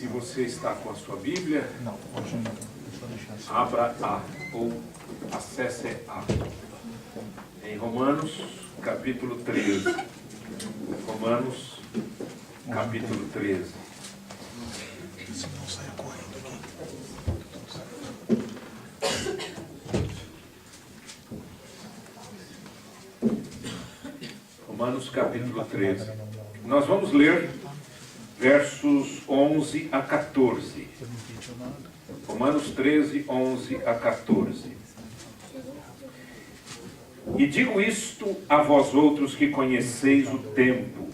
Se você está com a sua Bíblia, Não, hoje não. Deixa eu deixar assim. abra A, ou acesse A. Em Romanos, capítulo 13. Romanos, capítulo 13. Se não saia correndo aqui. Romanos, capítulo 13. Nós vamos ler versos 11 a 14. Romanos 13, 11 a 14. E digo isto a vós outros que conheceis o tempo.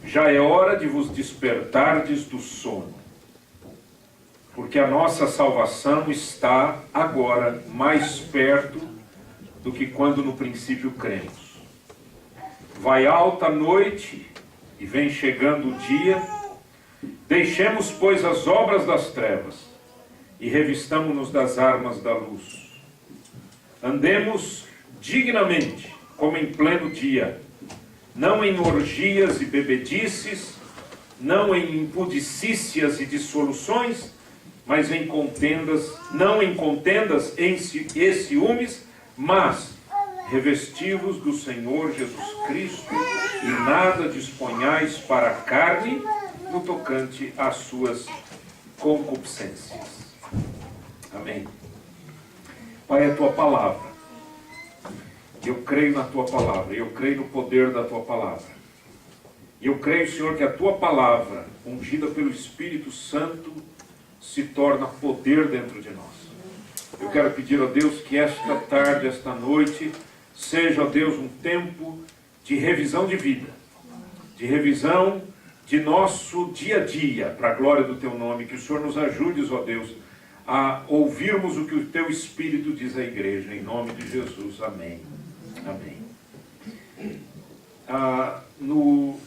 Já é hora de vos despertardes do sono, porque a nossa salvação está agora mais perto do que quando no princípio cremos. Vai alta a noite e vem chegando o dia. Deixemos, pois, as obras das trevas e revistamo-nos das armas da luz. Andemos dignamente, como em pleno dia, não em orgias e bebedices, não em impudicícias e dissoluções, mas em contendas, não em contendas e ciúmes, mas revesti-vos do Senhor Jesus Cristo e nada disponhais para a carne no tocante às suas concupiscências. Amém. Pai, a tua palavra. Eu creio na tua palavra, eu creio no poder da tua palavra. E eu creio, Senhor, que a tua palavra, ungida pelo Espírito Santo, se torna poder dentro de nós. Eu quero pedir a Deus que esta tarde, esta noite, seja, ó Deus, um tempo de revisão de vida, de revisão de nosso dia a dia, para a glória do teu nome. Que o Senhor nos ajude, ó Deus, a ouvirmos o que o teu Espírito diz à igreja, em nome de Jesus. Amém. Amém. No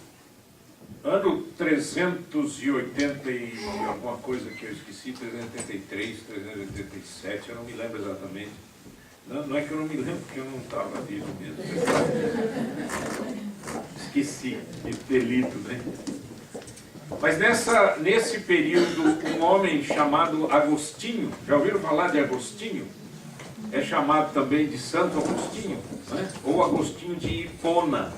ano 380 e alguma coisa que eu esqueci, 383, 387, eu não me lembro exatamente. Não é que eu não me lembro, porque eu não estava vivo mesmo. Esqueci, de ter lido, né? Mas nesse período, um homem chamado Agostinho, já ouviram falar de Agostinho? É chamado também de Santo Agostinho, né? Ou Agostinho de Hipona.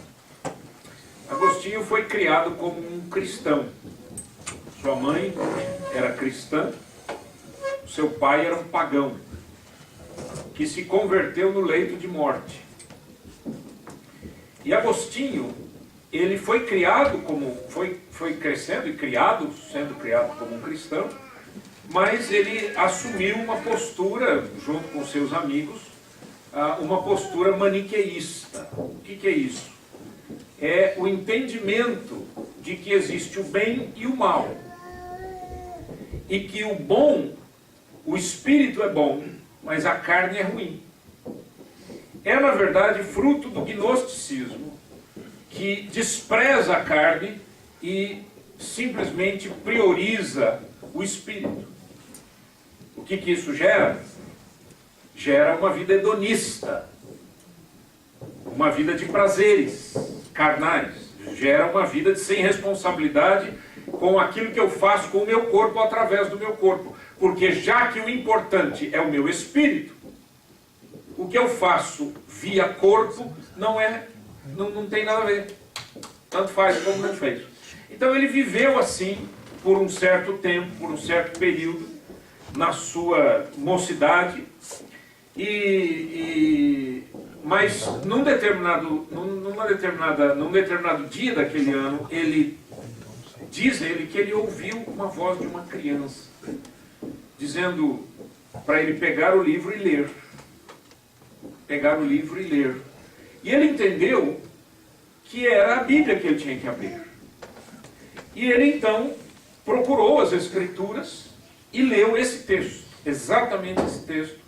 Agostinho foi criado como um cristão. Sua mãe era cristã, seu pai era um pagão, que se converteu no leito de morte. E Agostinho, ele foi criado como, foi crescendo e criado, sendo criado como um cristão, mas ele assumiu uma postura, junto com seus amigos, uma postura maniqueísta. O que é isso? É o entendimento de que existe o bem e o mal. E que o bom, o espírito é bom, mas a carne é ruim. É, na verdade, fruto do gnosticismo, que despreza a carne e simplesmente prioriza o espírito. O que isso gera? Gera uma vida hedonista, uma vida de prazeres carnais, gera uma vida de sem responsabilidade com aquilo que eu faço com o meu corpo através do meu corpo. Porque já que o importante é o meu espírito, o que eu faço via corpo não tem nada a ver. Tanto faz como não fez. Então ele viveu assim por um certo tempo, por um certo período, na sua mocidade, mas num determinado dia daquele ano, diz ele que ele ouviu uma voz de uma criança, dizendo para ele pegar o livro e ler. Pegar o livro e ler. E ele entendeu que era a Bíblia que ele tinha que abrir. E ele então procurou as Escrituras e leu esse texto, exatamente esse texto,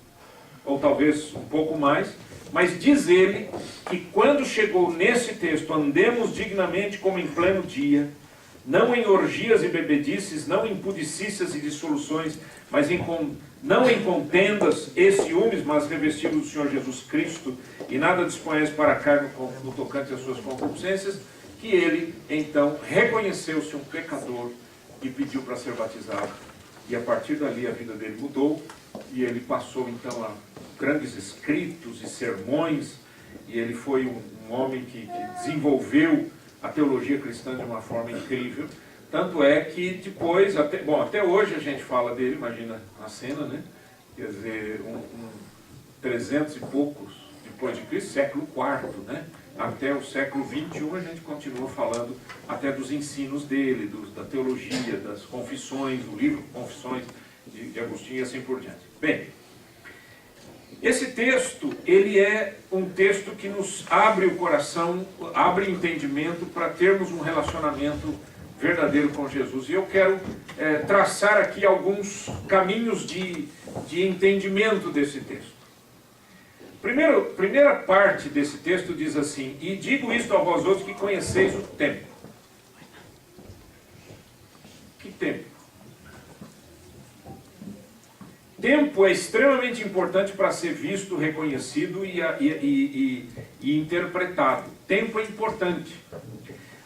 ou talvez um pouco mais, mas diz ele que quando chegou nesse texto, andemos dignamente como em pleno dia, não em orgias e bebedices, não em pudicícias e dissoluções, mas não em contendas e ciúmes, mas revestidos do Senhor Jesus Cristo, e nada disponhais para a carne no tocante às suas concupiscências, que ele, então, reconheceu-se um pecador e pediu para ser batizado. E a partir dali a vida dele mudou, e ele passou então a grandes escritos e sermões, e ele foi um homem que desenvolveu a teologia cristã de uma forma incrível. Tanto é que depois, até hoje a gente fala dele, imagina a cena, né? Quer dizer, 300 e poucos depois de Cristo, século IV, né? Até o século XXI a gente continua falando até dos ensinos dele, da teologia, das confissões, o livro Confissões de Agostinho e assim por diante. Bem, esse texto, ele é um texto que nos abre o coração, abre entendimento para termos um relacionamento verdadeiro com Jesus. E eu quero traçar aqui alguns caminhos de entendimento desse texto. Primeira parte desse texto diz assim: e digo isto a vós outros que conheceis o tempo. Que tempo? Tempo é extremamente importante para ser visto, reconhecido e interpretado. Tempo é importante.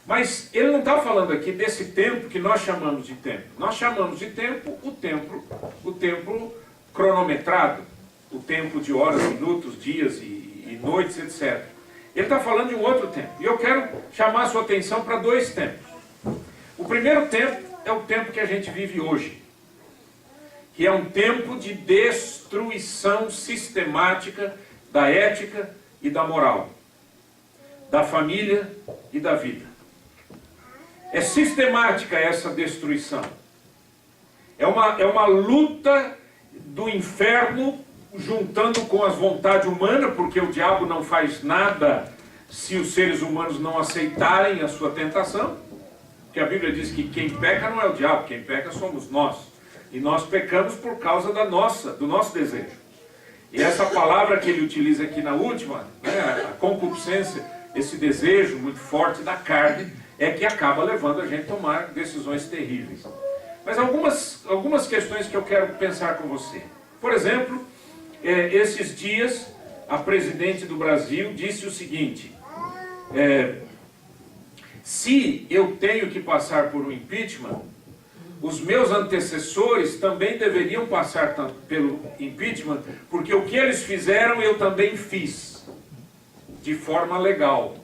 Mas ele não está falando aqui desse tempo que nós chamamos de tempo. Nós chamamos de tempo o tempo cronometrado, o tempo de horas, minutos, dias e noites, etc. Ele está falando de um outro tempo. E eu quero chamar a sua atenção para dois tempos. O primeiro tempo é o tempo que a gente vive hoje, que é um tempo de destruição sistemática da ética e da moral, da família e da vida. É sistemática essa destruição. É uma luta do inferno juntando com as vontades humanas, porque o diabo não faz nada se os seres humanos não aceitarem a sua tentação. Porque a Bíblia diz que quem peca não é o diabo, quem peca somos nós. E nós pecamos por causa do nosso desejo. E essa palavra que ele utiliza aqui na última, né, a concupiscência, esse desejo muito forte da carne, é que acaba levando a gente a tomar decisões terríveis. Mas algumas questões que eu quero pensar com você. Por exemplo, esses dias, a presidente do Brasil disse o seguinte: se eu tenho que passar por um impeachment, os meus antecessores também deveriam passar pelo impeachment, porque o que eles fizeram eu também fiz, de forma legal.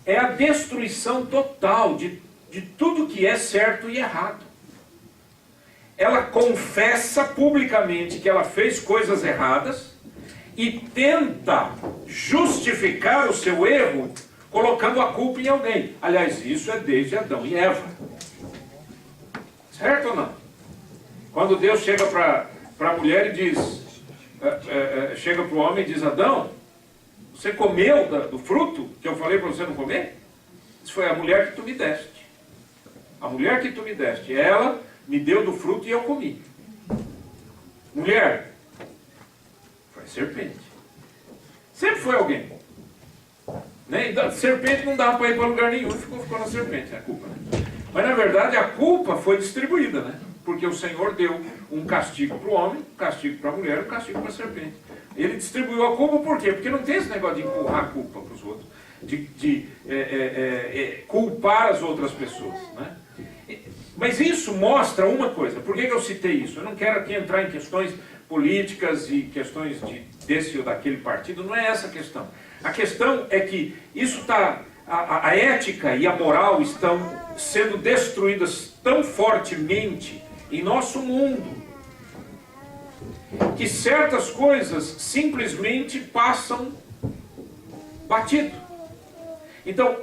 É a destruição total de tudo que é certo e errado. Ela confessa publicamente que ela fez coisas erradas e tenta justificar o seu erro colocando a culpa em alguém. Aliás, isso é desde Adão e Eva. Certo ou não? Quando Deus chega para a mulher e diz, chega para o homem e diz: Adão, você comeu do fruto que eu falei para você não comer? Isso foi a mulher que tu me deste. A mulher que tu me deste. Ela me deu do fruto e eu comi. Mulher, foi a serpente. Sempre foi alguém. Né? Serpente não dava para ir para lugar nenhum, ficou na serpente, a culpa. Né? Mas na verdade a culpa foi distribuída, né? Porque o Senhor deu um castigo para o homem, um castigo para a mulher, um castigo para a serpente. Ele distribuiu a culpa por quê? Porque não tem esse negócio de empurrar a culpa para os outros, de culpar as outras pessoas. Né? Mas isso mostra uma coisa. Por que eu citei isso? Eu não quero aqui entrar em questões políticas e questões desse ou daquele partido, não é essa a questão. A questão é que isso está, a ética e a moral estão sendo destruídas tão fortemente em nosso mundo, que certas coisas simplesmente passam batido. Então,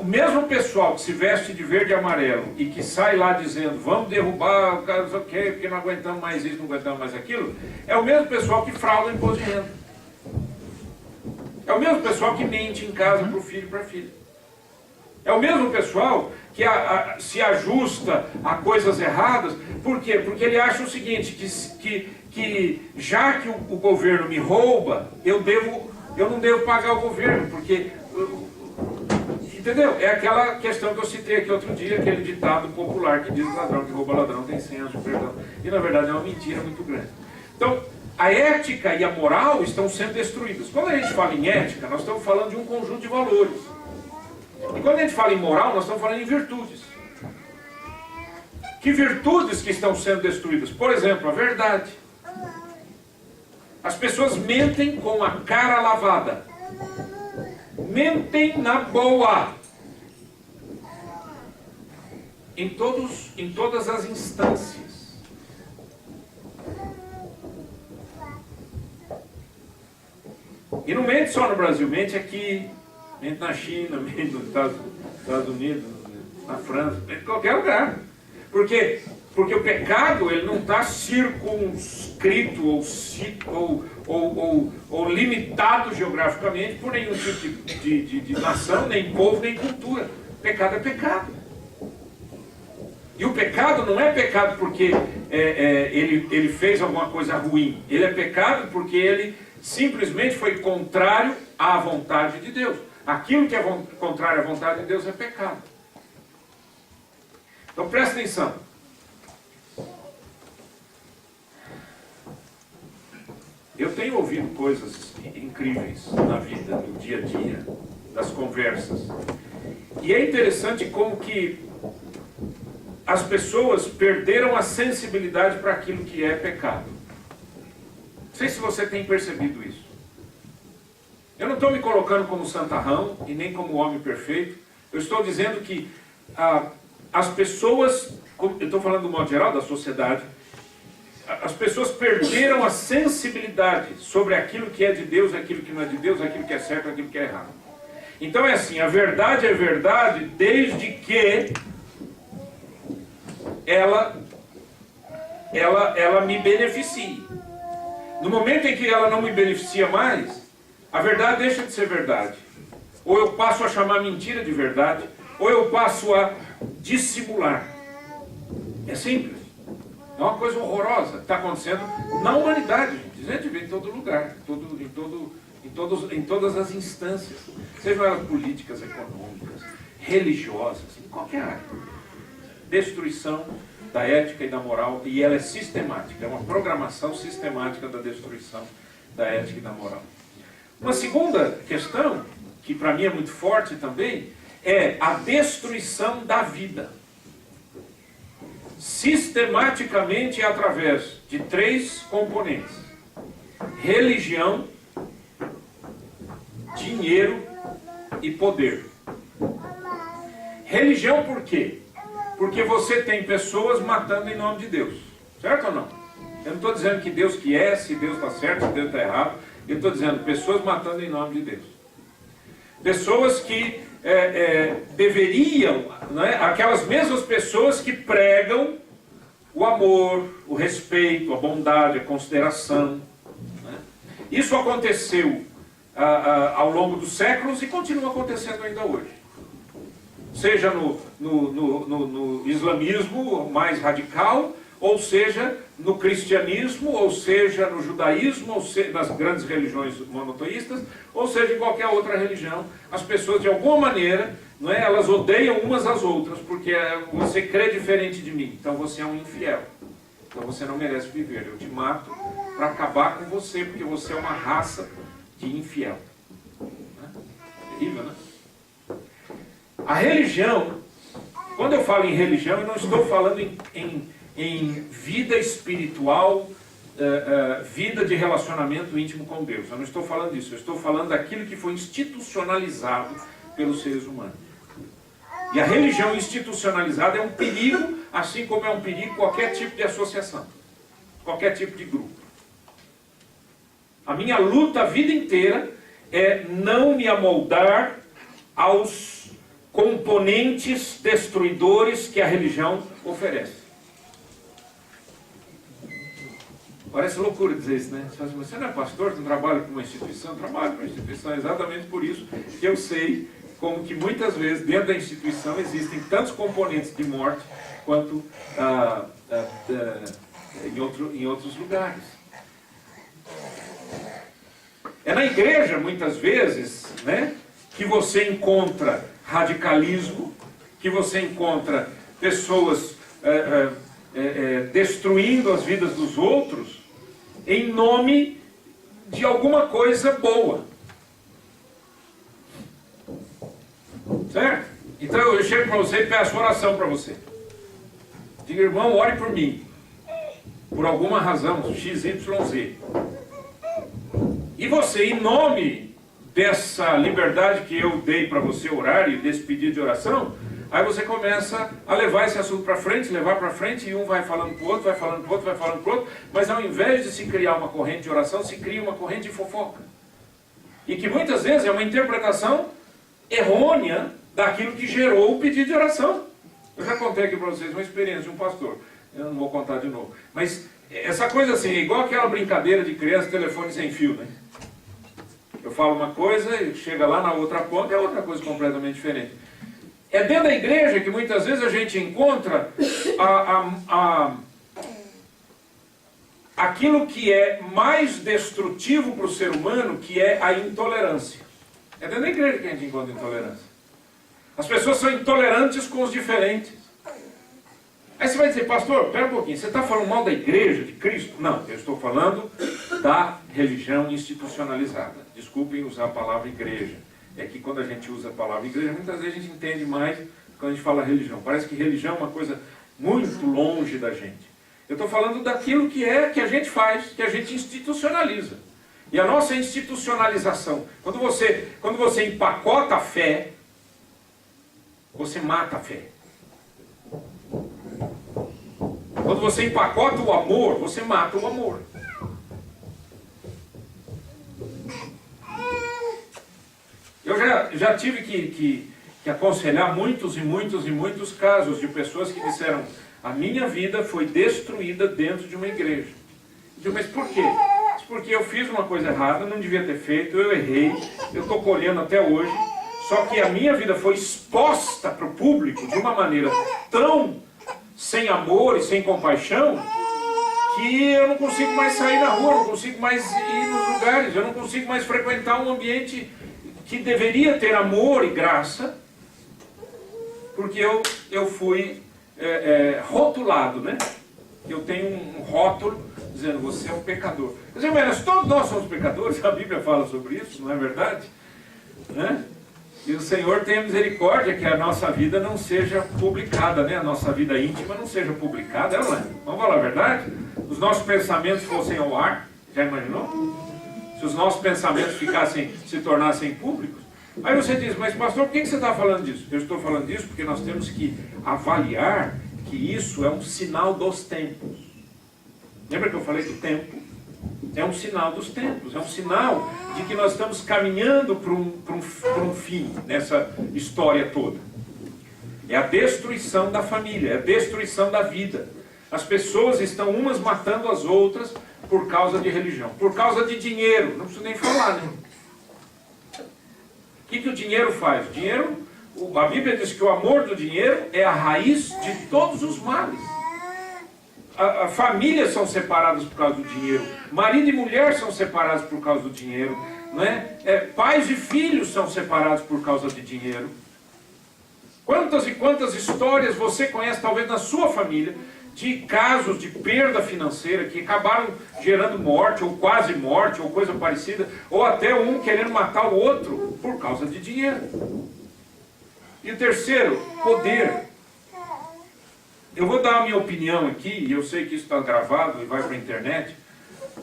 o mesmo pessoal que se veste de verde e amarelo e que sai lá dizendo: vamos derrubar o cara, não sei o quê, porque não aguentamos mais isso, não aguentamos mais aquilo, é o mesmo pessoal que frauda o imposto de renda. É o mesmo pessoal que mente em casa para o filho e para a filha. É o mesmo pessoal que se ajusta a coisas erradas. Por quê? Porque ele acha o seguinte, que já que o governo me rouba, eu não devo pagar o governo, porque... Entendeu? É aquela questão que eu citei aqui outro dia, aquele ditado popular que diz: ladrão que rouba ladrão tem 100 anos de perdão. E na verdade é uma mentira muito grande. Então, a ética e a moral estão sendo destruídas. Quando a gente fala em ética, nós estamos falando de um conjunto de valores. E quando a gente fala em moral, nós estamos falando em virtudes. Que virtudes que estão sendo destruídas? Por exemplo, a verdade. As pessoas mentem com a cara lavada. Mentem na boa. Em todas as instâncias. E não mente só no Brasil, mente aqui, mente na China, mente nos Estados Unidos, na França, mente em qualquer lugar. Porque o pecado ele não está circunscrito ou limitado geograficamente por nenhum tipo de nação, nem povo, nem cultura. Pecado é pecado. E o pecado não é pecado porque ele fez alguma coisa ruim. Ele é pecado porque ele simplesmente foi contrário à vontade de Deus. Aquilo que é contrário à vontade de Deus é pecado. Então presta atenção. Eu tenho ouvido coisas incríveis na vida, no dia a dia, das conversas. E é interessante como que as pessoas perderam a sensibilidade para aquilo que é pecado. Não sei se você tem percebido isso. Eu não estou me colocando como santarrão e nem como homem perfeito. Eu estou dizendo que as pessoas, eu estou falando do modo geral da sociedade, as pessoas perderam a sensibilidade sobre aquilo que é de Deus, aquilo que não é de Deus, aquilo que é certo, aquilo que é errado. Então é assim, a verdade é verdade desde que ela me beneficie. No momento em que ela não me beneficia mais, a verdade deixa de ser verdade. Ou eu passo a chamar mentira de verdade, ou eu passo a dissimular. É simples. É uma coisa horrorosa que está acontecendo na humanidade, gente. A gente vê em todo lugar, em todas as instâncias, sejam elas políticas, econômicas, religiosas, em qualquer área. Destruição da ética e da moral, e ela é sistemática, é uma programação sistemática da destruição da ética e da moral. Uma segunda questão, que para mim é muito forte também, é a destruição da vida. Sistematicamente através de 3 componentes: religião, dinheiro e poder. Religião por quê? Porque você tem pessoas matando em nome de Deus. Certo ou não? Eu não estou dizendo que Deus que é, se Deus está certo, se Deus está errado. Eu estou dizendo pessoas matando em nome de Deus. Pessoas que deveriam, né, aquelas mesmas pessoas que pregam o amor, o respeito, a bondade, a consideração. Né? Isso aconteceu ao longo dos séculos e continua acontecendo ainda hoje. Seja no islamismo mais radical, ou seja no cristianismo, ou seja no judaísmo, ou seja nas grandes religiões monoteístas, ou seja em qualquer outra religião, as pessoas de alguma maneira, não é, elas odeiam umas às outras, porque você crê diferente de mim, então você é um infiel, então você não merece viver, eu te mato para acabar com você, porque você é uma raça de infiel. Terrível, né? A religião, quando eu falo em religião, eu não estou falando em vida espiritual, vida de relacionamento íntimo com Deus. Eu não estou falando disso. Eu estou falando daquilo que foi institucionalizado pelos seres humanos. E a religião institucionalizada é um perigo, assim como é um perigo qualquer tipo de associação, qualquer tipo de grupo. A minha luta a vida inteira é não me amoldar aos componentes destruidores que a religião oferece. Parece loucura dizer isso, né? Você fala assim, você não é pastor, você não trabalha com uma instituição? Eu trabalho com uma instituição, exatamente por isso que eu sei como que muitas vezes dentro da instituição existem tantos componentes de morte quanto em outros lugares. É na igreja, muitas vezes, né, que você encontra radicalismo, que você encontra pessoas destruindo as vidas dos outros em nome de alguma coisa boa. Certo? Então eu chego para você e peço oração para você. Diga, irmão, ore por mim. Por alguma razão, XYZ. E você, em nome dessa liberdade que eu dei para você orar e desse pedido de oração, aí você começa a levar esse assunto para frente, levar para frente, e um vai falando para o outro, vai falando para o outro, vai falando para o outro, mas ao invés de se criar uma corrente de oração, se cria uma corrente de fofoca. E que muitas vezes é uma interpretação errônea daquilo que gerou o pedido de oração. Eu já contei aqui para vocês uma experiência de um pastor, eu não vou contar de novo, mas essa coisa assim, é igual aquela brincadeira de criança, telefone sem fio, né? Eu falo uma coisa e chega lá na outra ponta, é outra coisa completamente diferente. É dentro da igreja que muitas vezes a gente encontra aquilo que é mais destrutivo para o ser humano, que é a intolerância. É dentro da igreja que a gente encontra intolerância. As pessoas são intolerantes com os diferentes. Aí você vai dizer, pastor, pera um pouquinho, você está falando mal da igreja de Cristo? Não, eu estou falando da religião institucionalizada. Desculpem usar a palavra igreja. É que quando a gente usa a palavra igreja, muitas vezes a gente entende mais quando a gente fala religião. Parece que religião é uma coisa muito longe da gente. Eu estou falando daquilo que a gente faz, que a gente institucionaliza. E a nossa institucionalização, quando você empacota a fé, você mata a fé. Quando você empacota o amor, você mata o amor. Eu já tive que aconselhar muitos casos de pessoas que disseram: a minha vida foi destruída dentro de uma igreja. Eu digo, mas por quê? Porque eu fiz uma coisa errada, não devia ter feito, eu errei, eu estou colhendo até hoje, só que a minha vida foi exposta para o público de uma maneira tão sem amor e sem compaixão, que eu não consigo mais sair na rua, não consigo mais ir nos lugares, eu não consigo mais frequentar um ambiente que deveria ter amor e graça, porque eu fui rotulado, né? Eu tenho um rótulo dizendo, você é um pecador. Mas todos nós somos pecadores, a Bíblia fala sobre isso, não é verdade? Né? E o Senhor tenha misericórdia que a nossa vida não seja publicada, né? A nossa vida íntima não seja publicada, não é? Vamos falar a verdade? Os nossos pensamentos fossem ao ar, já imaginou? Se os nossos pensamentos se tornassem públicos. Aí você diz, mas pastor, por que você está falando disso? Eu estou falando disso porque nós temos que avaliar que isso é um sinal dos tempos. Lembra que eu falei que o tempo é um sinal dos tempos, é um sinal de que nós estamos caminhando para um fim nessa história toda. É a destruição da família, é a destruição da vida. As pessoas estão umas matando as outras por causa de religião, por causa de dinheiro, não preciso nem falar, né? O que o dinheiro faz? A Bíblia diz que o amor do dinheiro é a raiz de todos os males. Famílias são separadas por causa do dinheiro, marido e mulher são separados por causa do dinheiro, não é? Pais e filhos são separados por causa de dinheiro. Quantas e quantas histórias você conhece, talvez na sua família, de casos de perda financeira que acabaram gerando morte, ou quase morte, ou coisa parecida, ou até um querendo matar o outro por causa de dinheiro. E o terceiro, poder. Eu vou dar a minha opinião aqui, e eu sei que isso está gravado e vai para a internet,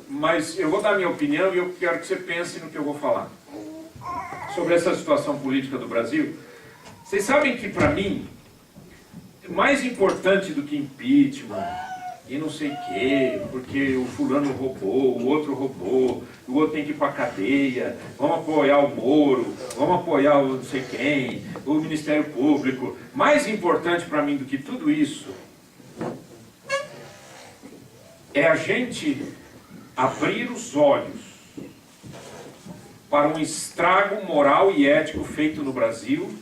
mas eu vou dar a minha opinião e eu quero que você pense no que eu vou falar sobre essa situação política do Brasil. Vocês sabem que, para mim, mais importante do que impeachment e não sei o quê, porque o fulano roubou, o outro tem que ir para a cadeia, vamos apoiar o Moro, vamos apoiar o não sei quem, o Ministério Público. Mais importante para mim do que tudo isso é a gente abrir os olhos para um estrago moral e ético feito no Brasil,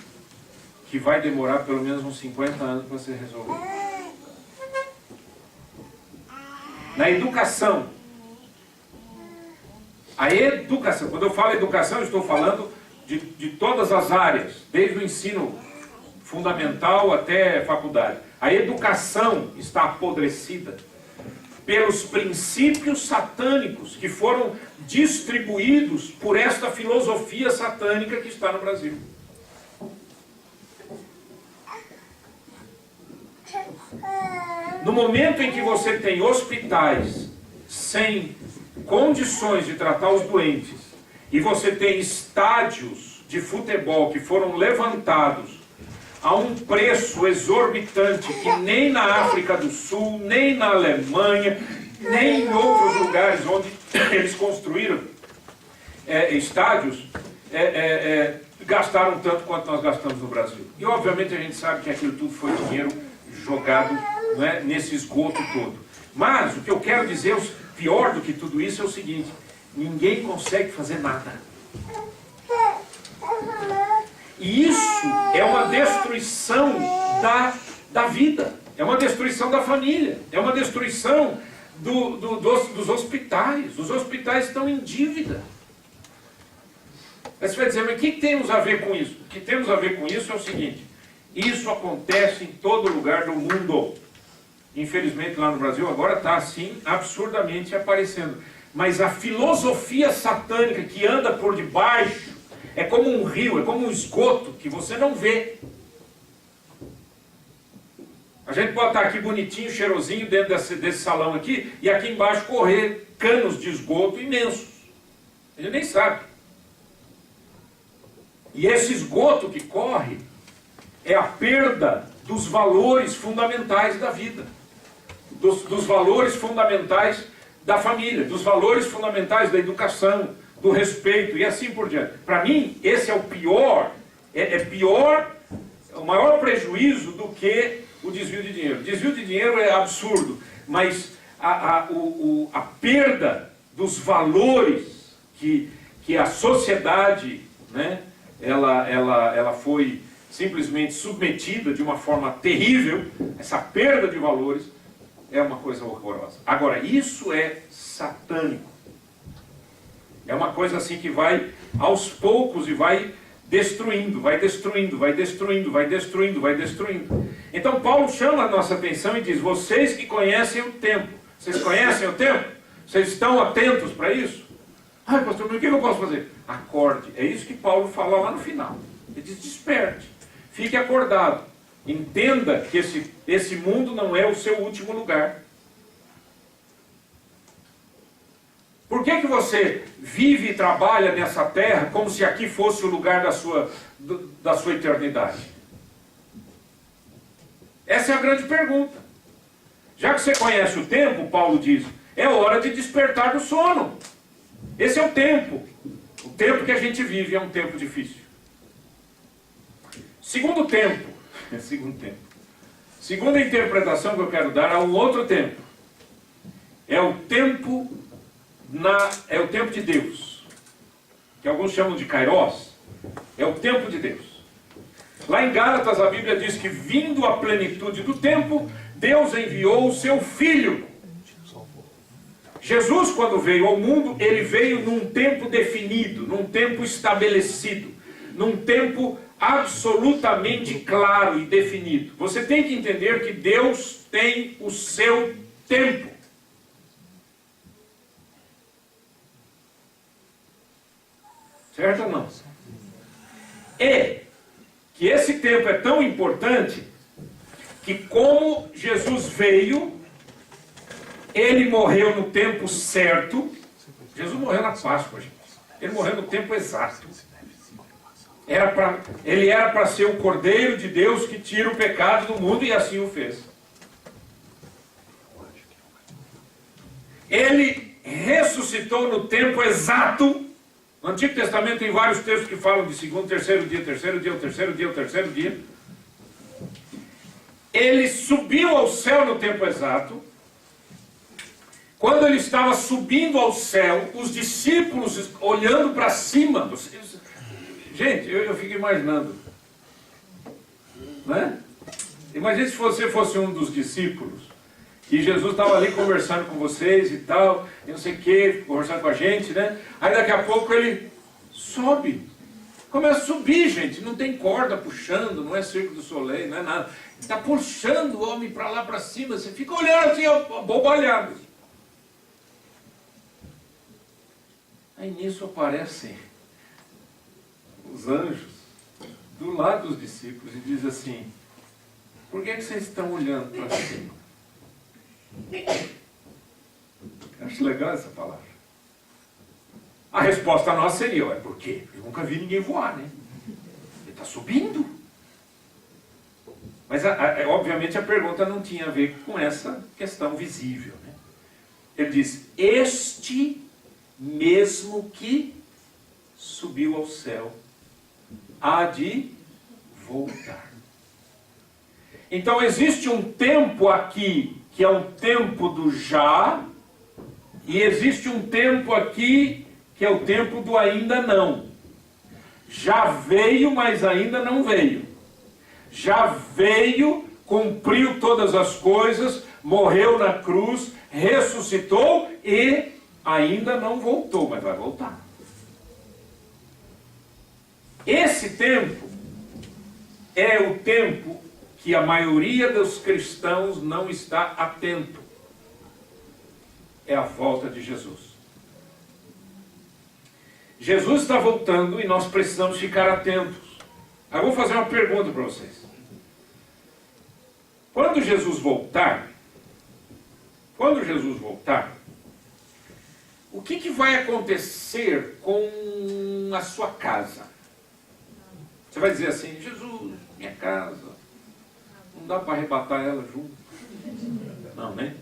que vai demorar pelo menos uns 50 anos para ser resolvido. Na educação. A educação, quando eu falo educação, eu estou falando de todas as áreas, desde o ensino fundamental até faculdade. A educação está apodrecida pelos princípios satânicos que foram distribuídos por esta filosofia satânica que está no Brasil. No momento em que você tem hospitais sem condições de tratar os doentes, e você tem estádios de futebol que foram levantados a um preço exorbitante que nem na África do Sul, nem na Alemanha, nem em outros lugares onde eles construíram estádios, gastaram tanto quanto nós gastamos no Brasil. E obviamente a gente sabe que aquilo tudo foi dinheiro jogado, não é, nesse esgoto todo. Mas o que eu quero dizer, pior do que tudo isso, é o seguinte: ninguém consegue fazer nada. E isso é uma destruição da vida, é uma destruição da família, é uma destruição dos hospitais. Os hospitais estão em dívida. Aí você vai dizer, mas o que temos a ver com isso? O que temos a ver com isso é o seguinte: isso acontece em todo lugar do mundo. Infelizmente lá no Brasil agora está assim, absurdamente aparecendo. Mas a filosofia satânica que anda por debaixo é como um rio, é como um esgoto que você não vê. A gente pode estar aqui bonitinho, cheirosinho dentro desse salão aqui, e aqui embaixo correr canos de esgoto imensos. A gente nem sabe. E esse esgoto que corre é a perda dos valores fundamentais da vida, dos valores fundamentais da família, dos valores fundamentais da educação, do respeito e assim por diante. Para mim, esse é o pior, pior, o maior prejuízo do que o desvio de dinheiro. Desvio de dinheiro é absurdo, mas a perda dos valores que a sociedade, né, ela foi simplesmente submetida de uma forma terrível, essa perda de valores é uma coisa horrorosa. Agora, isso é satânico. É uma coisa assim que vai aos poucos e vai destruindo, vai destruindo, vai destruindo, vai destruindo, vai destruindo. Então Paulo chama a nossa atenção e diz: vocês que conhecem o tempo, vocês conhecem o tempo? Vocês estão atentos para isso? Ai, pastor, mas o que eu posso fazer? Acorde. É isso que Paulo fala lá no final. Ele diz: desperte, fique acordado, entenda que esse mundo não é o seu último lugar. Por que você vive e trabalha nessa terra como se aqui fosse o lugar da sua eternidade? Essa é a grande pergunta. Já que você conhece o tempo, Paulo diz, é hora de despertar do sono. Esse é o tempo. O tempo que a gente vive é um tempo difícil. Segundo tempo. Segunda interpretação que eu quero dar a um outro tempo. É o tempo de Deus, que alguns chamam de Kairos. É o tempo de Deus. Lá em Gálatas a Bíblia diz que, vindo a plenitude do tempo, Deus enviou o seu Filho. Jesus, quando veio ao mundo, ele veio num tempo definido, num tempo estabelecido, num tempo absolutamente claro e definido. Você tem que entender que Deus tem o seu tempo. Certo ou não? E que esse tempo é tão importante que, como Jesus veio, ele morreu no tempo certo. Jesus morreu na Páscoa, gente. Ele morreu no tempo exato. Ele era para ser o Cordeiro de Deus que tira o pecado do mundo, e assim o fez. Ele ressuscitou no tempo exato. No Antigo Testamento tem vários textos que falam de segundo, terceiro dia, o terceiro dia. Ele subiu ao céu no tempo exato. Quando ele estava subindo ao céu, os discípulos olhando para cima. Gente, eu fico imaginando. Né? Imagine se você fosse um dos discípulos. E Jesus estava ali conversando com vocês e tal, e não sei o que, conversando com a gente, né? Aí daqui a pouco ele sobe. Começa a subir, gente. Não tem corda puxando, não é Circo do Soleil, não é nada. Está puxando o homem para lá, para cima. Você fica olhando assim, abobalhado. Aí nisso aparecem os anjos do lado dos discípulos e diz assim: por que vocês estão olhando para cima? Acho legal essa palavra. A resposta nossa seria, é por quê? Eu nunca vi ninguém voar, né? Ele está subindo. Mas, obviamente, a pergunta não tinha a ver com essa questão visível, né? Ele diz, este mesmo que subiu ao céu, há de voltar. Então, existe um tempo aqui, que é um tempo do já, e existe um tempo aqui, que é o tempo do ainda não. Já veio, mas ainda não veio. Já veio, cumpriu todas as coisas, morreu na cruz, ressuscitou e ainda não voltou, mas vai voltar. Esse tempo é o tempo que a maioria dos cristãos não está atento. É a volta de Jesus. Jesus está voltando e nós precisamos ficar atentos. Eu vou fazer uma pergunta para vocês. Quando Jesus voltar, o que vai acontecer com a sua casa? Você vai dizer assim, Jesus, minha casa, não dá para arrebatar ela junto? Não, né?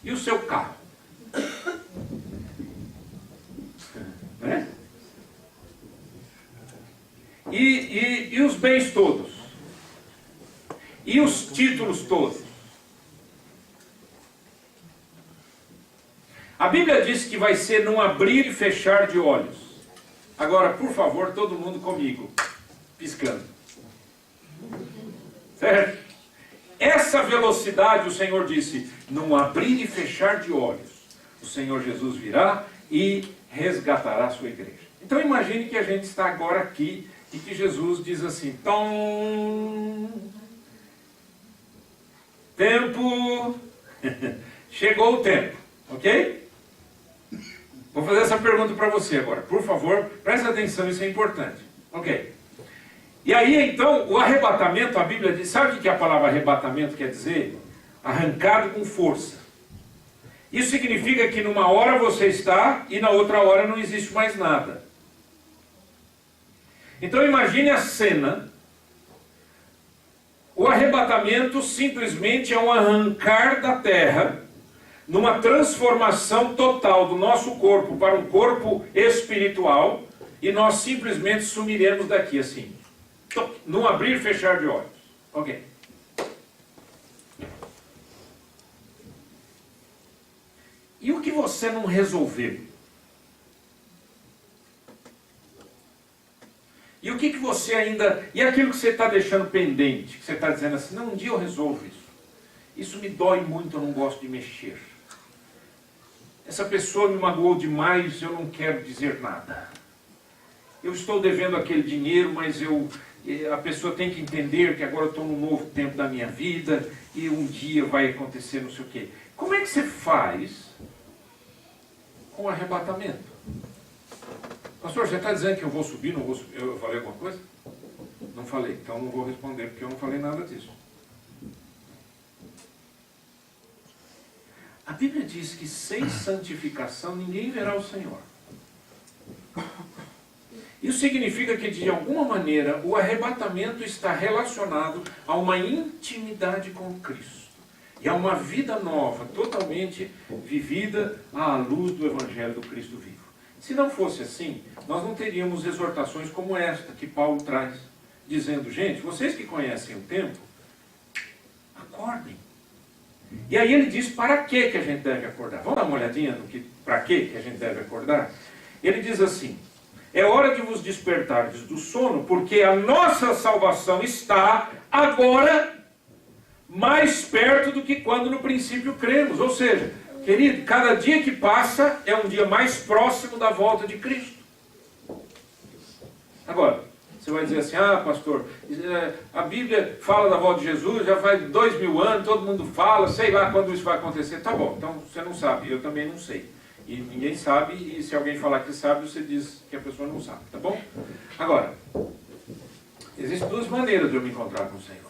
E o seu carro? Né? E os bens todos? E os títulos todos? A Bíblia diz que vai ser num abrir e fechar de olhos. Agora, por favor, todo mundo comigo, piscando. Certo? Essa velocidade, o Senhor disse, num abrir e fechar de olhos, o Senhor Jesus virá e resgatará a sua igreja. Então imagine que a gente está agora aqui e que Jesus diz assim, tom, tempo, chegou o tempo, ok? Vou fazer essa pergunta para você agora, por favor, preste atenção, isso é importante, ok? E aí então, o arrebatamento, a Bíblia diz, sabe o que a palavra arrebatamento quer dizer? Arrancado com força. Isso significa que numa hora você está e na outra hora não existe mais nada. Então imagine a cena. O arrebatamento simplesmente é um arrancar da terra, numa transformação total do nosso corpo para um corpo espiritual, e nós simplesmente sumiremos daqui assim, num abrir e fechar de olhos. Ok. E o que você não resolveu? E o que você ainda... E aquilo que você está deixando pendente, que você está dizendo assim, não, um dia eu resolvo isso. Isso me dói muito, eu não gosto de mexer. Essa pessoa me magoou demais, eu não quero dizer nada. Eu estou devendo aquele dinheiro, mas a pessoa tem que entender que agora eu estou num novo tempo da minha vida e um dia vai acontecer não sei o quê. Como é que você faz com o arrebatamento? Pastor, você está dizendo que eu vou subir, não vou subir? Eu falei alguma coisa? Não falei, então não vou responder, porque eu não falei nada disso. A Bíblia diz que sem santificação ninguém verá o Senhor. Isso significa que, de alguma maneira, o arrebatamento está relacionado a uma intimidade com Cristo. E a uma vida nova, totalmente vivida à luz do Evangelho do Cristo vivo. Se não fosse assim, nós não teríamos exortações como esta que Paulo traz, dizendo, gente, vocês que conhecem o tempo, acordem. E aí ele diz para que a gente deve acordar. Vamos dar uma olhadinha no que, para que a gente deve acordar? Ele diz assim, é hora de vos despertardes do sono, porque a nossa salvação está agora mais perto do que quando no princípio cremos. Ou seja, querido, cada dia que passa é um dia mais próximo da volta de Cristo. Agora, você vai dizer assim, ah, pastor, a Bíblia fala da volta de Jesus, já faz 2000 anos, todo mundo fala, sei lá quando isso vai acontecer. Tá bom, então você não sabe, eu também não sei. E ninguém sabe, e se alguém falar que sabe, você diz que a pessoa não sabe, tá bom? Agora, existem duas maneiras de eu me encontrar com o Senhor.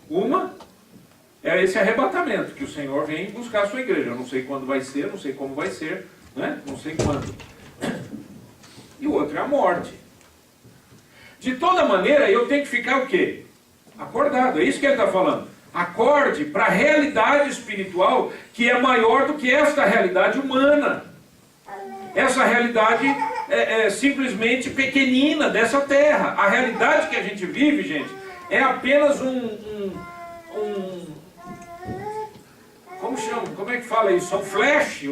Uma é esse arrebatamento, que o Senhor vem buscar a sua igreja. Eu não sei quando vai ser, não sei como vai ser, né? Não sei quando. E o outro é a morte. De toda maneira, eu tenho que ficar o quê? Acordado, é isso que ele está falando. Acorde para a realidade espiritual que é maior do que esta realidade humana. Essa realidade é simplesmente pequenina dessa terra. A realidade que a gente vive, gente, é apenas como chama? Como é que fala isso? Um flash,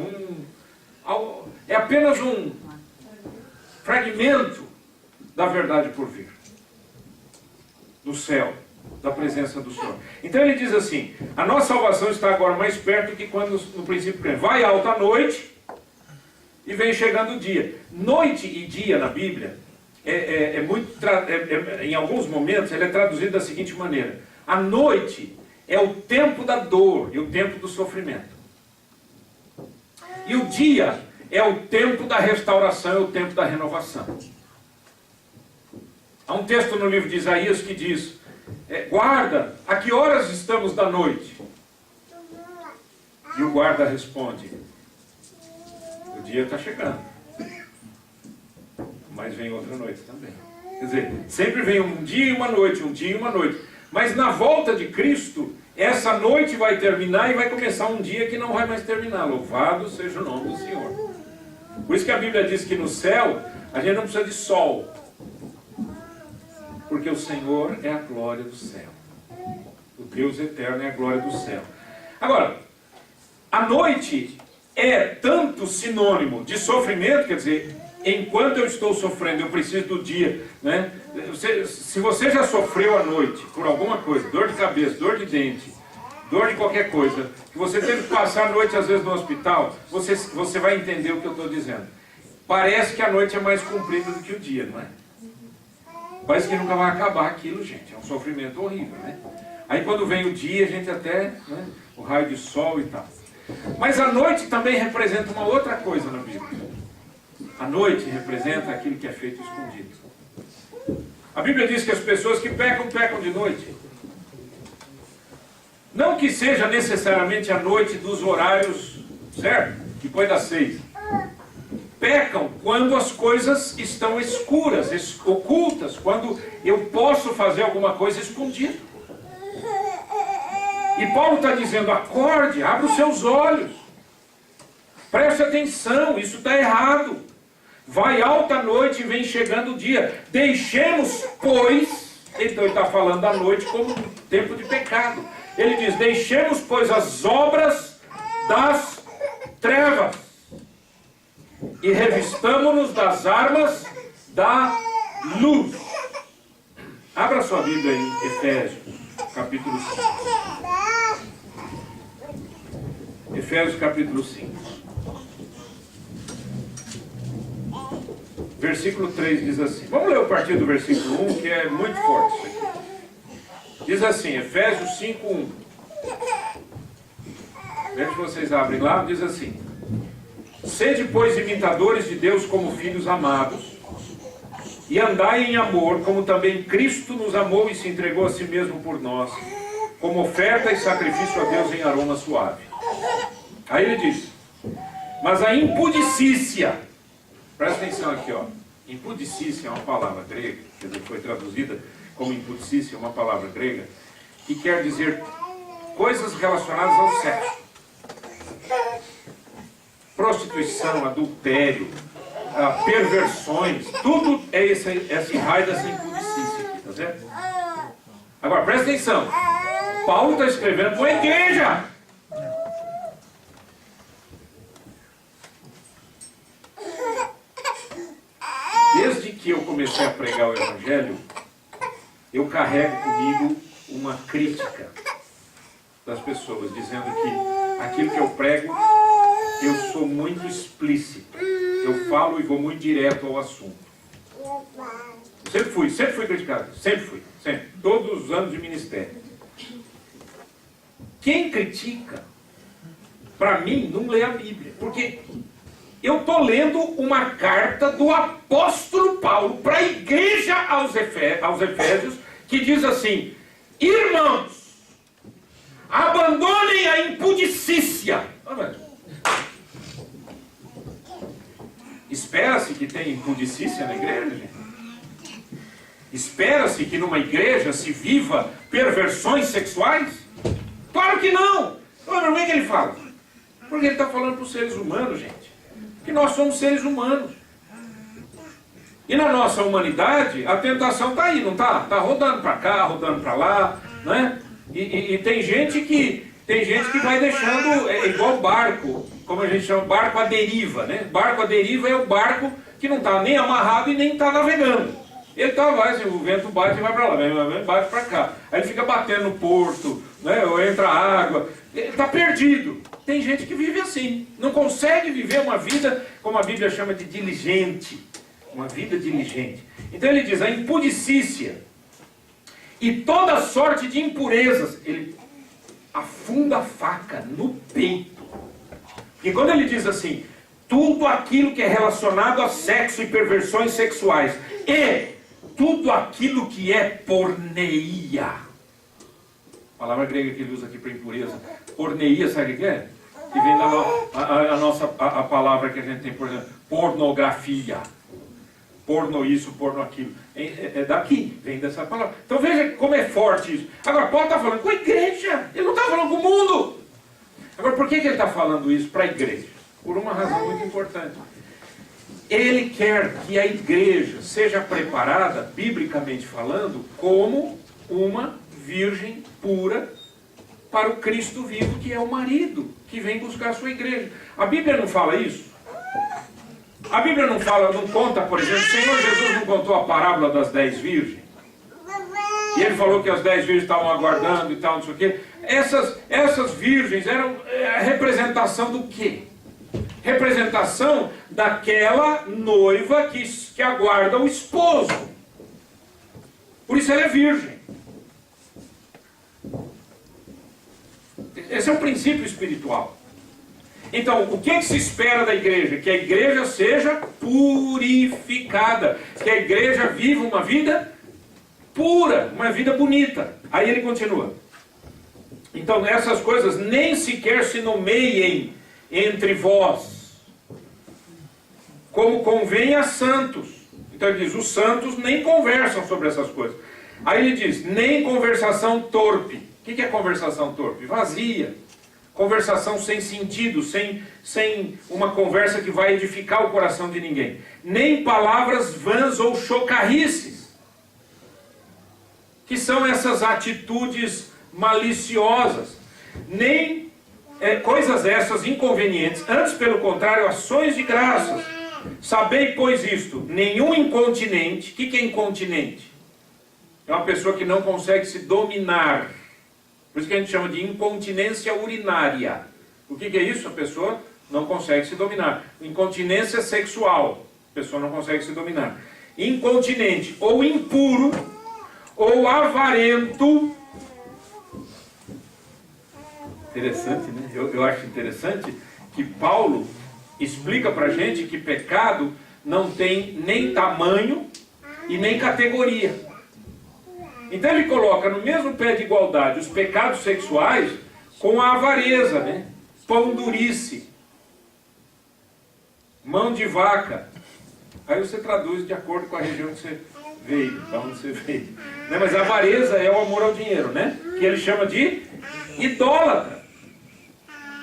é apenas um fragmento da verdade por vir. Do céu, da presença do Senhor. Então ele diz assim, a nossa salvação está agora mais perto do que quando no princípio cremos. Vai alta a noite e vem chegando o dia. Noite e dia na Bíblia, em alguns momentos, ele é traduzido da seguinte maneira. A noite é o tempo da dor e o tempo do sofrimento. E o dia é o tempo da restauração e o tempo da renovação. Há um texto no livro de Isaías que diz, guarda, a que horas estamos da noite? E o guarda responde, o dia está chegando, mas vem outra noite também. Quer dizer, sempre vem um dia e uma noite, um dia e uma noite. Mas na volta de Cristo, essa noite vai terminar e vai começar um dia que não vai mais terminar. Louvado seja o nome do Senhor. Por isso que a Bíblia diz que no céu, a gente não precisa de sol. Porque o Senhor é a glória do céu. O Deus eterno é a glória do céu. Agora, a noite é tanto sinônimo de sofrimento, quer dizer, enquanto eu estou sofrendo, eu preciso do dia, né? Se você já sofreu à noite por alguma coisa, dor de cabeça, dor de dente, dor de qualquer coisa, que você teve que passar a noite às vezes no hospital, você vai entender o que eu estou dizendo. Parece que a noite é mais comprida do que o dia, não é? Parece que nunca vai acabar aquilo, gente. É um sofrimento horrível, né? Aí quando vem o dia, a gente até, né, o raio de sol e tal. Mas a noite também representa uma outra coisa na Bíblia. A noite representa aquilo que é feito escondido. A Bíblia diz que as pessoas que pecam, pecam de noite. Não que seja necessariamente a noite dos horários, certo? Depois das 6. Pecam quando as coisas estão escuras, ocultas, quando eu posso fazer alguma coisa escondida. E Paulo está dizendo, acorde, abra os seus olhos. Preste atenção, isso está errado. Vai alta a noite e vem chegando o dia. Deixemos, pois, então ele está falando da noite como um tempo de pecado. Ele diz, deixemos, pois, as obras das trevas e revistamo-nos das armas da luz. Abra sua Bíblia em Efésios, capítulo 5. Efésios, capítulo 5. Versículo 3 diz assim. Vamos ler a partir do versículo 1, que é muito forte isso aqui. Diz assim, Efésios 5, 1. Veja que vocês abrem lá, diz assim. Sede, pois, imitadores de Deus como filhos amados, e andai em amor, como também Cristo nos amou e se entregou a si mesmo por nós, como oferta e sacrifício a Deus em aroma suave. Aí ele diz, mas a impudicícia, presta atenção aqui, ó. Impudicícia é uma palavra grega, quer dizer, foi traduzida como impudicícia, é uma palavra grega, que quer dizer coisas relacionadas ao sexo. Prostituição, adultério, perversões, tudo é esse raio dessa impudicícia aqui, tá certo? Agora, presta atenção. Paulo está escrevendo para a igreja. Desde que eu comecei a pregar o Evangelho, eu carrego comigo uma crítica das pessoas, dizendo que aquilo que eu prego, eu sou muito explícito. Eu falo e vou muito direto ao assunto. Sempre fui criticado. Sempre fui. Sempre. Todos os anos de ministério. Quem critica, para mim, não lê a Bíblia. Porque eu estou lendo uma carta do apóstolo Paulo para a igreja aos Efésios, que diz assim, irmãos, Abandonem a impudicícia. Espera-se que tenha impudicícia na igreja, gente? Espera-se que numa igreja se viva perversões sexuais? Claro que não! Então, por que ele fala? Porque ele está falando para os seres humanos, gente. Que nós somos seres humanos. E na nossa humanidade, a tentação está aí, não está? Está rodando para cá, rodando para lá, né? E tem gente que vai deixando, é igual barco, como a gente chama, barco à deriva, né? Barco à deriva é o barco que não está nem amarrado e nem está navegando. Ele está lá, assim, o vento bate e vai para lá, bate para cá. Aí ele fica batendo no porto, né? Ou entra água, ele está perdido. Tem gente que vive assim, não consegue viver uma vida, como a Bíblia chama de diligente. Uma vida diligente. Então ele diz, a impudicícia e toda sorte de impurezas, ele afunda a faca no peito. E quando ele diz assim, tudo aquilo que é relacionado a sexo e perversões sexuais, e tudo aquilo que é porneia. A palavra grega que ele usa aqui para impureza. Porneia, sabe o que é? Que vem a palavra que a gente tem, por exemplo, pornografia. Porno isso, porno aquilo. É daqui, vem dessa palavra. Então veja como é forte isso. Agora, Paulo está falando com a igreja. Ele não está falando com o mundo. Agora, por que ele está falando isso para a igreja? Por uma razão muito importante. Ele quer que a igreja seja preparada, biblicamente falando, como uma virgem pura para o Cristo vivo, que é o marido, que vem buscar a sua igreja. A Bíblia não fala isso? A Bíblia não fala, não conta, por exemplo, o Senhor Jesus não contou a parábola das 10 virgens? E ele falou que as 10 virgens estavam aguardando e tal, não sei o quê. Essas virgens eram a representação do quê? Representação daquela noiva que aguarda o esposo. Por isso ela é virgem. Esse é um princípio espiritual. Então, o que se espera da igreja? Que a igreja seja purificada. Que a igreja viva uma vida pura, uma vida bonita. Aí ele continua. Então, essas coisas nem sequer se nomeiem entre vós, como convém a santos. Então ele diz, os santos nem conversam sobre essas coisas. Aí ele diz, nem conversação torpe. O que é conversação torpe? Vazia. Conversação sem sentido, sem uma conversa que vai edificar o coração de ninguém. Nem palavras vãs ou chocarrices, que são essas atitudes maliciosas. Nem coisas essas inconvenientes, antes pelo contrário, ações de graças. Sabei, pois, isto, nenhum incontinente. O que é incontinente? É uma pessoa que não consegue se dominar. Por isso que a gente chama de incontinência urinária. O que é isso? A pessoa não consegue se dominar. Incontinência sexual. A pessoa não consegue se dominar. Incontinente, ou impuro, ou avarento. Interessante, né? Eu acho interessante que Paulo explica para a gente que pecado não tem nem tamanho e nem categoria. Então ele coloca no mesmo pé de igualdade os pecados sexuais com a avareza, né? Pão-durice, mão de vaca. Aí você traduz de acordo com a região que você veio, da onde você veio. Né? Mas a avareza é o amor ao dinheiro, né? Que ele chama de idólatra.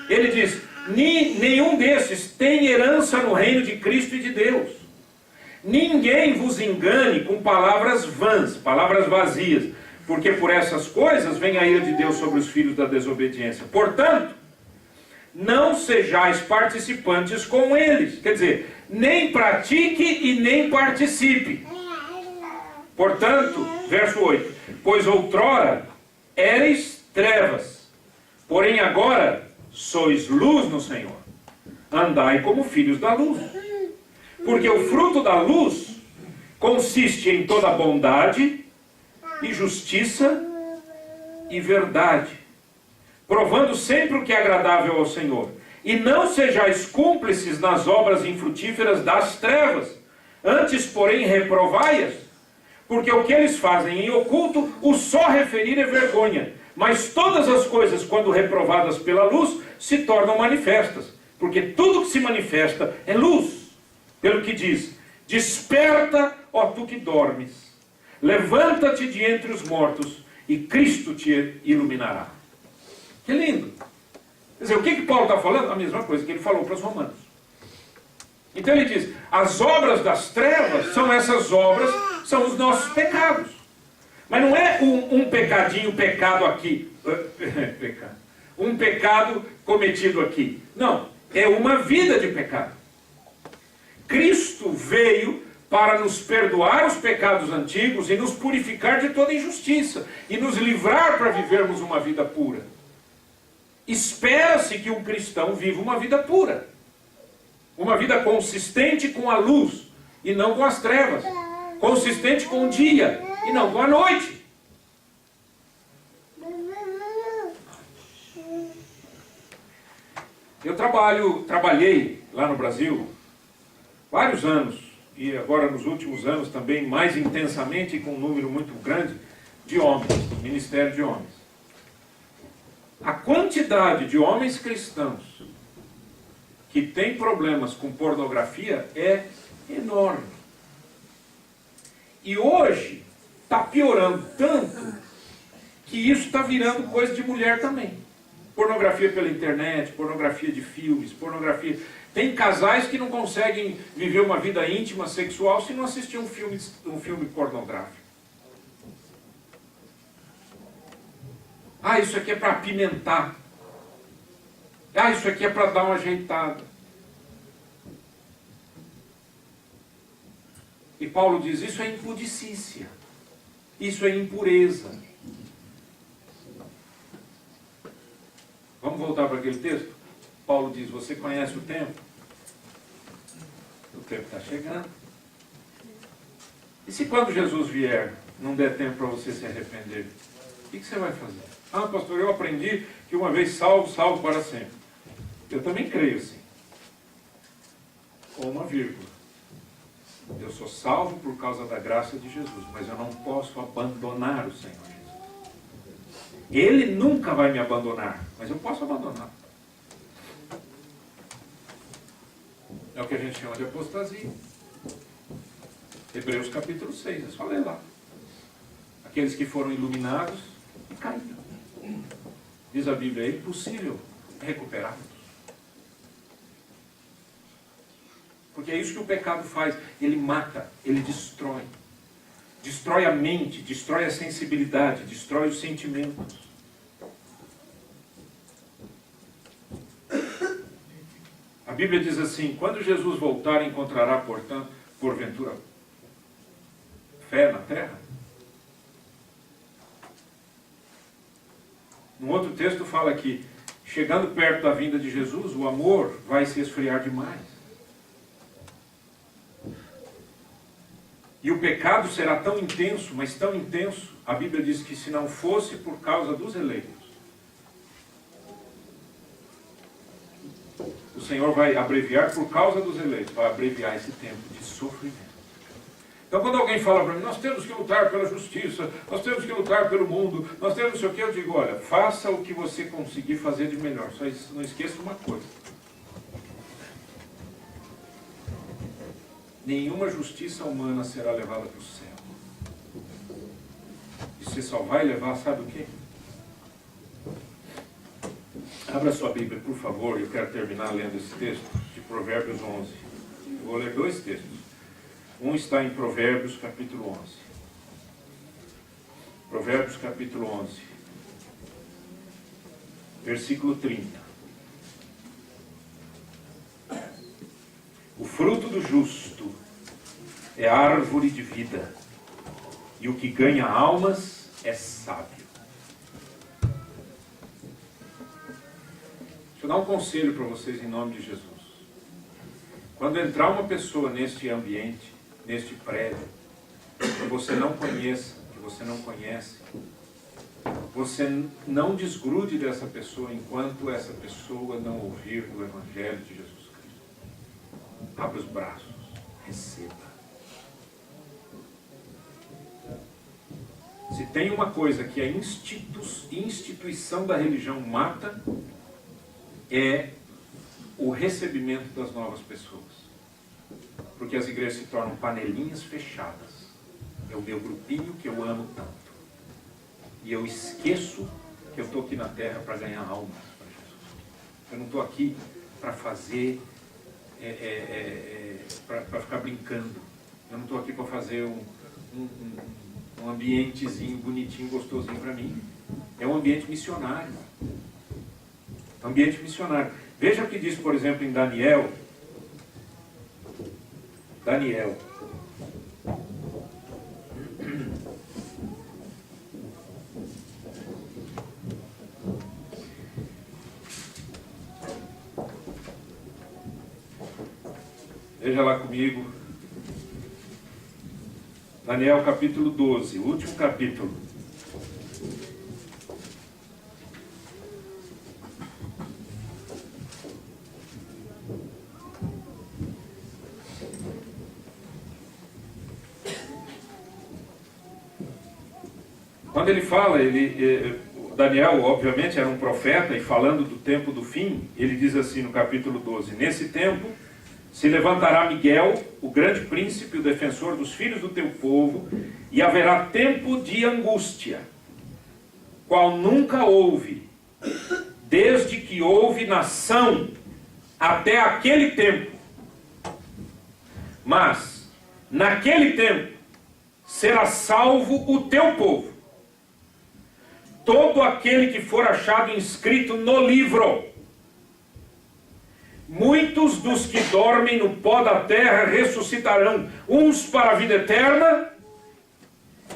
Ele diz, nenhum desses tem herança no reino de Cristo e de Deus. Ninguém vos engane com palavras vãs, palavras vazias, porque por essas coisas vem a ira de Deus sobre os filhos da desobediência. Portanto, não sejais participantes com eles. Quer dizer, nem pratique e nem participe. Portanto, verso 8, pois outrora éreis trevas, porém agora sois luz no Senhor. Andai como filhos da luz. Porque o fruto da luz consiste em toda bondade e justiça e verdade, provando sempre o que é agradável ao Senhor. E não sejais cúmplices nas obras infrutíferas das trevas, antes, porém, reprovai-as, porque o que eles fazem em oculto, o só referir é vergonha. Mas todas as coisas, quando reprovadas pela luz, se tornam manifestas, porque tudo que se manifesta é luz. Pelo que diz: desperta, ó tu que dormes, levanta-te de entre os mortos, e Cristo te iluminará. Que lindo! Quer dizer, o que Paulo está falando? A mesma coisa que ele falou para os romanos. Então ele diz, as obras das trevas são essas obras, são os nossos pecados. Mas não é um pecadinho, pecado aqui. Um pecado cometido aqui. Não, é uma vida de pecado. Cristo veio para nos perdoar os pecados antigos e nos purificar de toda injustiça e nos livrar para vivermos uma vida pura. Espera-se que um cristão viva uma vida pura. Uma vida consistente com a luz e não com as trevas. Consistente com o dia e não com a noite. Eu trabalhei lá no Brasil vários anos, e agora nos últimos anos também mais intensamente, com um número muito grande de homens, ministério de homens. A quantidade de homens cristãos que têm problemas com pornografia é enorme. E hoje está piorando tanto que isso está virando coisa de mulher também. Pornografia pela internet, pornografia de filmes, pornografia... Tem casais que não conseguem viver uma vida íntima, sexual, se não assistir um filme pornográfico. Ah, isso aqui é para apimentar. Ah, isso aqui é para dar uma ajeitada. E Paulo diz, isso é impudicícia. Isso é impureza. Vamos voltar para aquele texto? Paulo diz, você conhece o tempo? O tempo está chegando. E se quando Jesus vier, não der tempo para você se arrepender, o que você vai fazer? Ah, pastor, eu aprendi que uma vez salvo, salvo para sempre. Eu também creio assim. Com uma vírgula. Eu sou salvo por causa da graça de Jesus, mas eu não posso abandonar o Senhor Jesus. Ele nunca vai me abandonar, mas eu posso abandonar. É o que a gente chama de apostasia. Hebreus capítulo 6, é só ler lá. Aqueles que foram iluminados e caíram. Diz a Bíblia, é impossível recuperá-los. Porque é isso que o pecado faz. Ele mata, ele destrói. Destrói a mente, destrói a sensibilidade, destrói os sentimentos. A Bíblia diz assim, quando Jesus voltar, encontrará, portanto, porventura, fé na terra? Um outro texto fala que, chegando perto da vinda de Jesus, o amor vai se esfriar demais. E o pecado será tão intenso, mas tão intenso, a Bíblia diz que se não fosse por causa dos eleitos, o Senhor vai abreviar, por causa dos eleitos, vai abreviar esse tempo de sofrimento. Então quando alguém fala para mim, nós temos que lutar pela justiça, nós temos que lutar pelo mundo, nós temos não sei o que, eu digo, olha, faça o que você conseguir fazer de melhor, só não esqueça uma coisa. Nenhuma justiça humana será levada para o céu. E você só vai levar, sabe o quê? Abra sua Bíblia, por favor, eu quero terminar lendo esse texto de Provérbios 11. Eu vou ler dois textos. Um está em Provérbios, capítulo 11. Provérbios, capítulo 11. Versículo 30. O fruto do justo é árvore de vida, e o que ganha almas é sábio. Deixa eu dar um conselho para vocês em nome de Jesus. Quando entrar uma pessoa neste ambiente, neste prédio, que você não conheça, que você não conhece, você não desgrude dessa pessoa enquanto essa pessoa não ouvir do Evangelho de Jesus Cristo. Abra os braços, receba. Se tem uma coisa que a instituição da religião mata, é o recebimento das novas pessoas. Porque as igrejas se tornam panelinhas fechadas. É o meu grupinho que eu amo tanto. E eu esqueço que eu estou aqui na terra para ganhar almas para Jesus. Eu não estou aqui para fazer, para ficar brincando. Eu não estou aqui para fazer um ambientezinho bonitinho, gostosinho para mim. É um ambiente missionário. Ambiente missionário. Veja o que diz, por exemplo, em Daniel. Daniel. Veja lá comigo. Daniel capítulo 12, o último capítulo. Quando ele fala, Daniel, obviamente, era um profeta, e falando do tempo do fim, ele diz assim no capítulo 12: Nesse tempo se levantará Miguel, o grande príncipe, o defensor dos filhos do teu povo, e haverá tempo de angústia, qual nunca houve, desde que houve nação até aquele tempo. Mas, naquele tempo, será salvo o teu povo, todo aquele que for achado inscrito no livro. Muitos dos que dormem no pó da terra ressuscitarão, uns para a vida eterna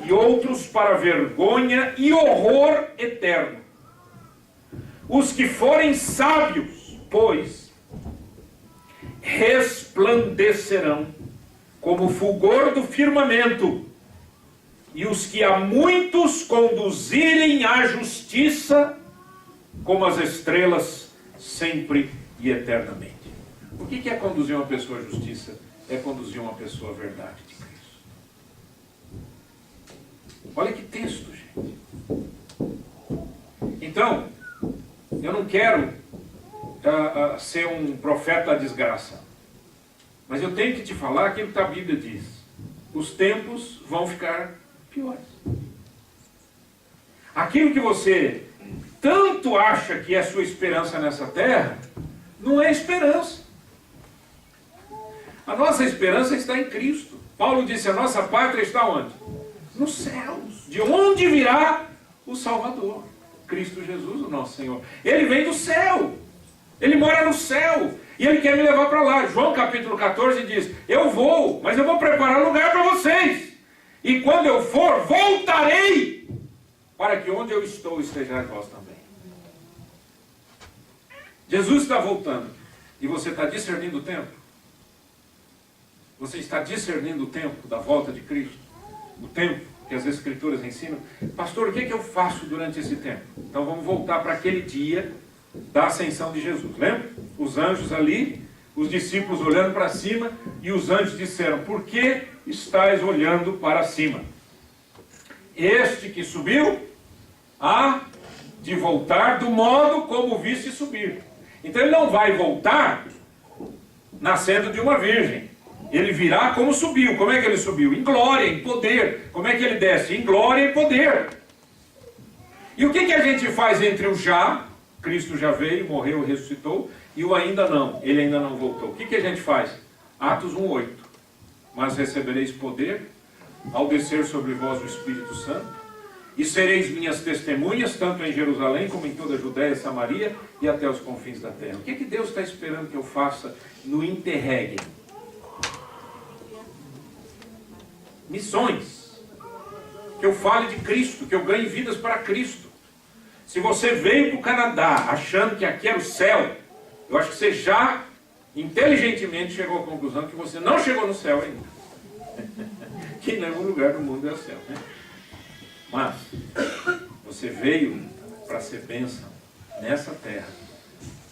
e outros para vergonha e horror eterno. Os que forem sábios, pois, resplandecerão como o fulgor do firmamento, e os que a muitos conduzirem à justiça, como as estrelas sempre e eternamente. O que é conduzir uma pessoa à justiça? É conduzir uma pessoa à verdade de Cristo. Olha que texto, gente. Então, eu não quero ser um profeta da desgraça, mas eu tenho que te falar aquilo que a Bíblia diz. Os tempos vão ficar piores. Aquilo que você tanto acha que é sua esperança nessa terra, não é esperança. A nossa esperança está em Cristo. Paulo disse, a nossa pátria está onde? Nos céus. De onde virá o Salvador? Cristo Jesus, o nosso Senhor. Ele vem do céu. Ele mora no céu. E Ele quer me levar para lá. João capítulo 14 diz, eu vou, mas eu vou preparar lugar para vocês. E quando eu for, voltarei, para que onde eu estou estejais vós também. Jesus está voltando. E você está discernindo o tempo? Você está discernindo o tempo da volta de Cristo? O tempo que as Escrituras ensinam? Pastor, o que eu faço durante esse tempo? Então vamos voltar para aquele dia da ascensão de Jesus. Lembra? Os anjos ali, os discípulos olhando para cima, e os anjos disseram, por que estáis olhando para cima? Este que subiu, há de voltar do modo como o viste subir. Então ele não vai voltar nascendo de uma virgem. Ele virá como subiu. Como é que ele subiu? Em glória, em poder. Como é que ele desce? Em glória e poder. E o que a gente faz entre o já, Cristo já veio, morreu, ressuscitou, e o ainda não, ele ainda não voltou? O que a gente faz? Atos 1:8. Mas recebereis poder ao descer sobre vós o Espírito Santo, e sereis minhas testemunhas, tanto em Jerusalém como em toda a Judéia, Samaria e até os confins da terra. O que Deus está esperando que eu faça no interregno? Missões. Que eu fale de Cristo, que eu ganhe vidas para Cristo. Se você veio para o Canadá achando que aqui era o céu, eu acho que você já inteligentemente chegou à conclusão que você não chegou no céu ainda. Que nenhum lugar do mundo é o céu, né? Mas você veio para ser bênção nessa terra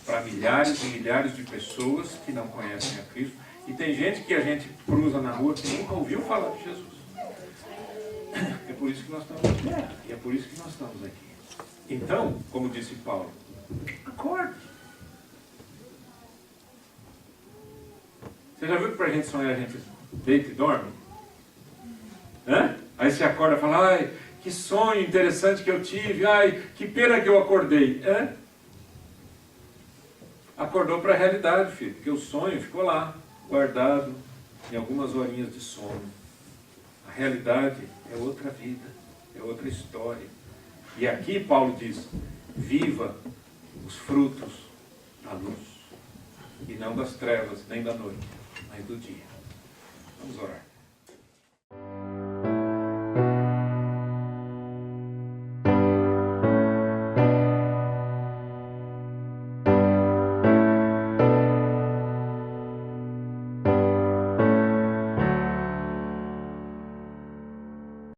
para milhares e milhares de pessoas que não conhecem a Cristo. E tem gente que a gente cruza na rua que nunca ouviu falar de Jesus. por isso que nós estamos aqui. E é por isso que nós estamos aqui. Então, como disse Paulo, acorde. Você já viu que para a gente sonhar a gente deita e dorme? Hã? Aí você acorda e fala, ai, que sonho interessante que eu tive, ai, que pena que eu acordei. Hã? Acordou para a realidade, filho, porque o sonho ficou lá, guardado em algumas horinhas de sono. A realidade é outra vida, é outra história. E aqui Paulo diz, viva os frutos da luz, e não das trevas, nem da noite, mas do dia. Vamos orar.